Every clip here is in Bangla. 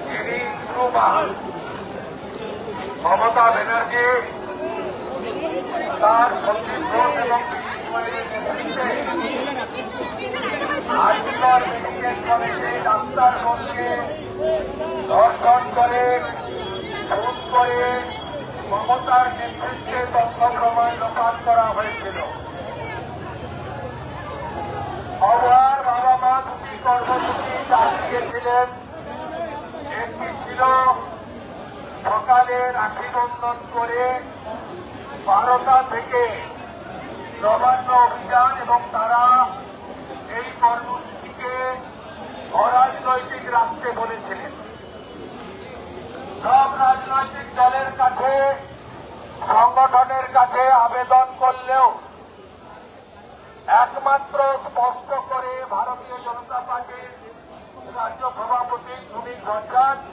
যিনি মমতা ব্যানার্জি তার সন্দীপ ঘোষ এবং আজীবন মেডিকেল কলেজে ডাক্তারগণকে ধর্ষণ করে খুন করে মমতার নেতৃত্বে তথ্য প্রমাণ লোপাট করা হয়েছিল। অবহার বাবা মা দুটি কর্মসূচি চালিয়েছিলেন। একটি ছিল সকালে রাখি বন্ধন করে 12টা থেকে নবান্ন অভিযান, এবং তারা এই কর্মসূচিকে অরাজনৈতিক রাখতে বলেছিলেন। সব রাজনৈতিক দলের কাছে, সংগঠনের কাছে আবেদন করলেও একমাত্র স্পষ্ট করে ভারতীয় জনতা পার্টির রাজ্য সভাপতি সুনীল ভট্টাচার্য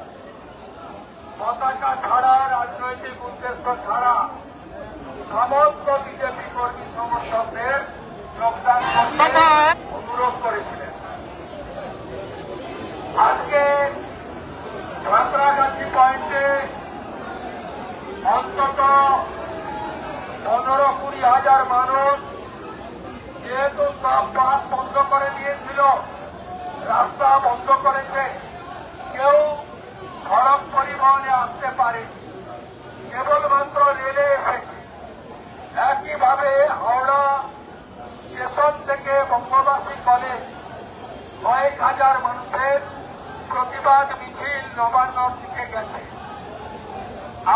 পতাকা ছাড়া, রাজনৈতিক উদ্দেশ্য ছাড়া সমস্ত বিজেপি কর্মী সমর্থকদের যোগদান করতে অনুরোধ করেছিলেন। আজকে সাঁতরাগাছি পয়েন্টে অন্তত 15-20 হাজার মানুষ, যেহেতু সব বাস বন্ধ করে দিয়েছিল, রাস্তা বন্ধ করেছে, কেউ সড়ক পরিবহনে আসতে পারে, কেবলমাত্র রেলে এসেছে। একইভাবে হাওড়া স্টেশন থেকে বঙ্গবাসী কলেজ কয়েক হাজার মানুষের প্রতিবাদ মিছিল নবান্নর দিকে গেছে।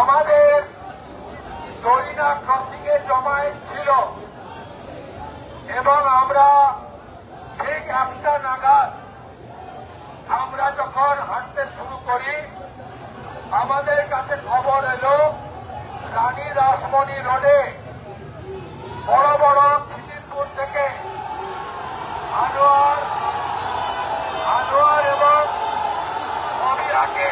আমাদের দরিনা ক্রসিং এ জমায়েত ছিল, এবং আমরা ঠিক 1টা নাগাদ আমরা যখন হাঁটতে শুরু করি, আমাদের কাছে খবর এলো রানী রাসমণি রোডে বড় বড় খিদিরপুর থেকে আনোয়ার এবং অবিরাকে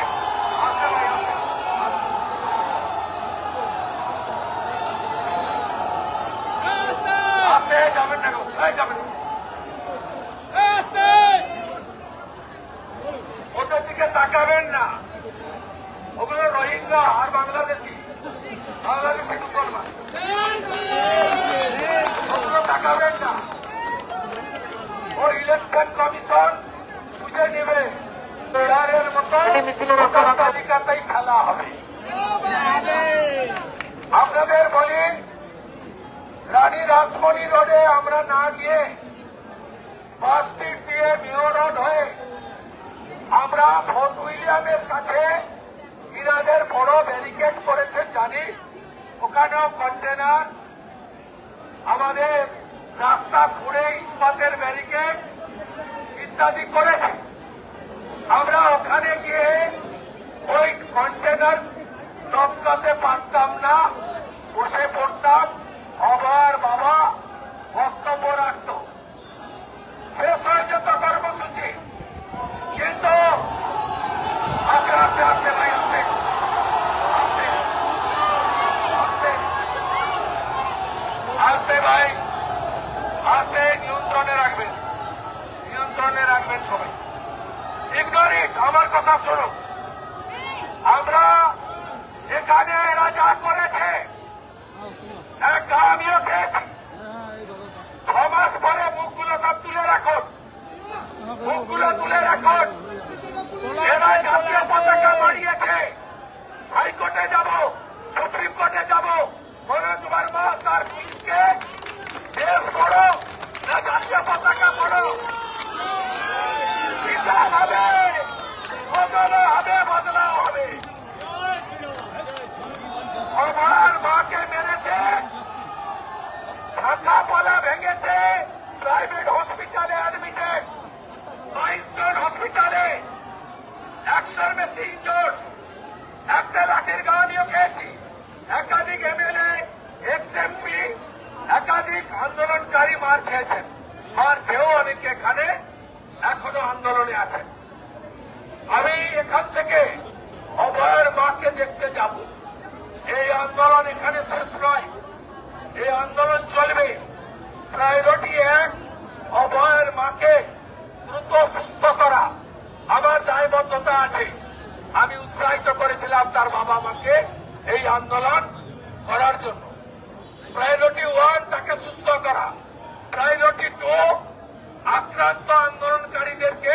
আসতে যাবেন না, যাবেন ওদের দিকে তাকাবেন না, ওগুলো রোহিঙ্গা আর বাংলাদেশি মুসলমান, ওগুলো তাকাবেন না। ও ইলেকশন কমিশন বুঝে নেবে, এর মতো তালিকাতেই খেলা হবে। আপনাদের বলি, রানী রাসমণি রোডে আমরা না গিয়ে বাস স্ট্রিট দিয়ে মিও রোড হয়ে আমরা ফোর্ট উইলিয়ামের কাছে ইরাদের বড় ব্যারিকেড করেছেন জানি, ওখানেও কন্টেনার আমাদের রাস্তা খুঁড়ে ইস্পাতের ব্যারিকেড ইত্যাদি করেছে। আমরা ওখানে গিয়ে ওই কন্টেনার টপকাতে পারতাম না, বসে পড়তাম, আবার বাবা বক্তব্য রাখত, শেষ হয়ে যেত কর্মসূচি। কিন্তু আস্তে আস্তে আস্তে ভাই আস্তে আস্তে আস্তে ভাই আস্তে নিয়ন্ত্রণে রাখবেন সবাই। ইগনোরিট, আমার কথা শোনো। আমরা এখানে এরা যা করেছে আমিও খেয়েছি। 6 মাস পরে মুখগুলো সব তুলে রাখুন, এরা জাতীয় পতাকা বাড়িয়েছে। হাইকোর্টে যাব, সুপ্রিম কোর্টে যাব, মনোজ বর্মা তার পুলিশকে দেশ করো না জাতীয় পতাকা পড়ো, বিচার হবে, বদলাও হবে। আমার মাকে মেরেছে, শাখা পলা ভেঙেছে, প্রাইভেট হসপিটালে অ্যাডমিটেড, 22 জন হসপিটালে, 100-র বেশি ইনজোর্ড। একটা লাঠির গা আমিও খেয়েছি। একাধিক এমএলএ, এক্স-এমপি, একাধিক আন্দোলনকারী মার খেয়েছেন, মার খেয়েও অনেকে এখানে এখনো আন্দোলনে আছেন। আমি এখান থেকে অভয়ের মাকে দেখতে যাব। এই আন্দোলন এখানে শেষ নয়, এই আন্দোলন চলবে। প্রায়োরিটি 1, অভয়ের মাকে দ্রুত সুস্থ করা। আমার মমতা আছে, আমি উৎসাহিত করেছিলাম তার বাবা মাকে এই আন্দোলন করার জন্য। প্রায়োরিটি 1 তাকে সুস্থ করা, প্রায়োরিটি 2 আক্রান্ত আন্দোলনকারীদেরকে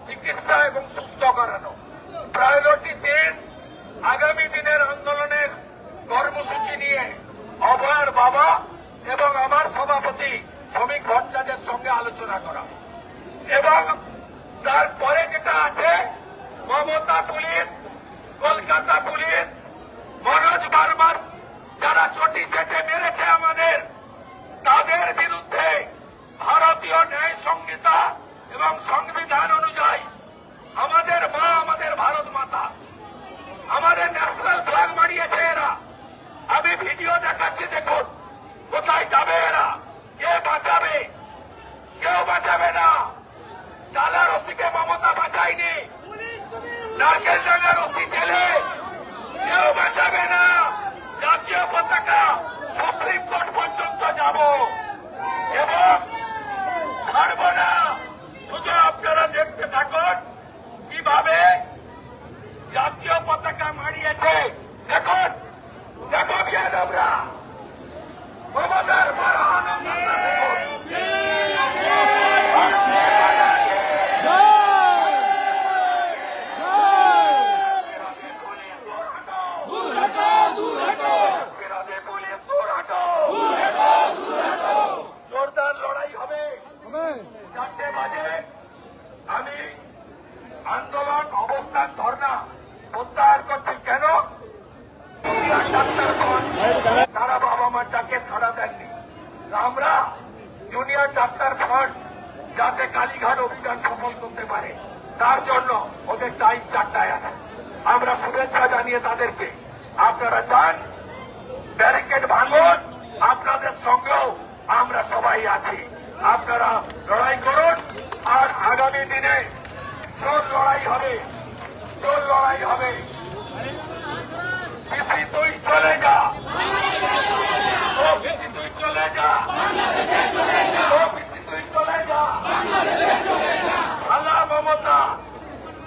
চিকিৎসা এবং সুস্থ করানো, প্রায়োরিটি 3 আগামী দিনের আন্দোলনের কর্মসূচি নিয়ে অভয়ের বাবা এবং আমার সভাপতি শ্রমিক ভট্টাচার্যের সঙ্গে আলোচনা করা। এবং তারপরে যেটা আছে, মমতা পুলিশ, কলকাতা পুলিশ, মনোজ বার্মার যারা চটি চেটে মেরেছে আমাদের, তাদের বিরুদ্ধে ভারতীয় ন্যায় সংহিতা এবং সংবিধান অনুযায়ী আমাদের মা, আমাদের ভারত মাতা, আমাদের ন্যাশনাল ফ্ল্যাগ মারিয়েছে এরা। আমি ভিডিও দেখাচ্ছি, দেখুন কোথায় যাবে এরা, কে বাঁচাবে? কেউ বাঁচাবে না। ডালা রশিকে মমতা বাঁচায়নি, নারকেল ডাঙ্গা রশি জেলে কেউ বাঁচাবে না। জাতীয় পতাকা সুপ্রিম কোর্ট পর্যন্ত যাব এবং ছাড়ব না। শুধু আপনারা দেখতে থাকুন কিভাবে জাতীয় পতাকা মারিয়েছে। দেখুন, দেখো বিয়াদবরা, মমতার মারহান জোরদার লড়াই হবে। 4টে বাজে আমি আন্দোলন অবস্থান ধর্ণা প্রত্যাহার করছি। কেন? তারা বাবা মার ডাকে সাড়া দেননি। আমরা জুনিয়র ডাক্তার ফ্রন্ট যাতে কালীঘাট অভিযান সফল করতে পারে, তার জন্য ওদের টাইম 4টায় আছে। আমরা শুভেচ্ছা জানিয়ে তাদেরকে, আপনারা যান, ব্যারিকেড ভাঙুন, আপনাদের সঙ্গেও আমরা সবাই আছি। আপনারা লড়াই করুন, আর আগামী দিনে জোর লড়াই হবে, জোর লড়াই হবে। পিসি তুই চলে যা, ও পিসি তুই চলে যা, ও পিসি তুই চলে যা। আল্লাহ মমতা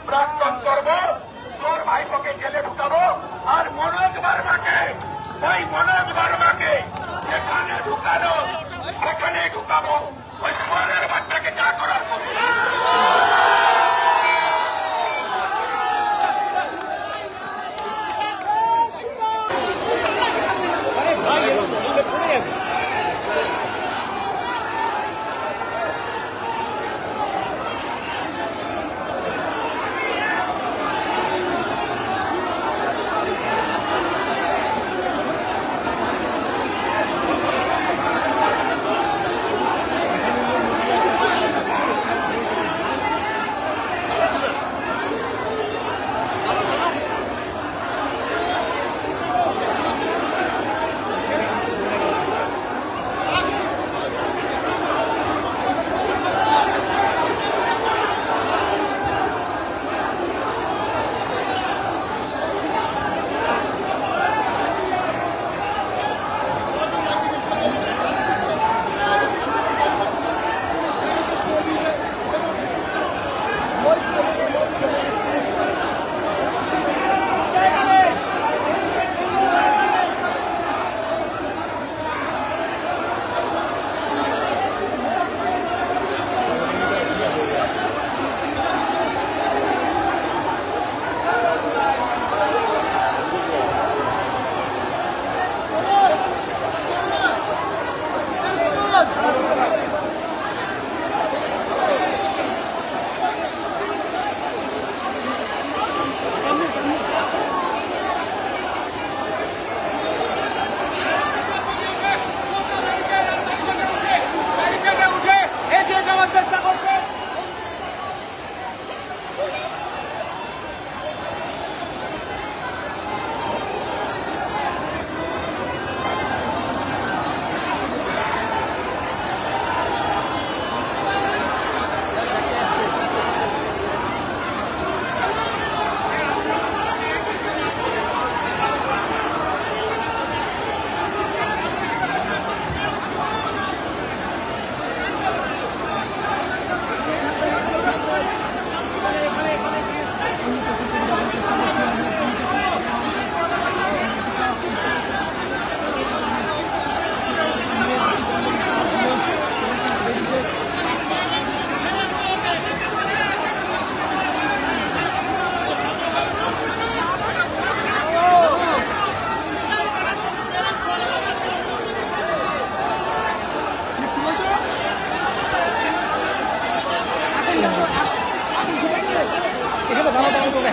প্রাক্তন করবো, তোর ভাইপোকে জেলে ঢুকাবো, আর মনোজ বার্মাকে, ওই মনোজ বার্মাকে যেখানে ঢুকানো সেখানে ঢুকাবো। ওই সোয়ারের বাচ্চাকে যা করার করবো।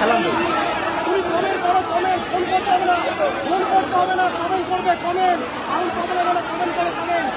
তুমি কমেন্ট করো, কমেন্ট, ফোন করতে হবে না, কমেন্ট করবে, কমেন্ট, সাউন্ড প্রবলেম হলে কমেন্ট করো, কমেন্ট।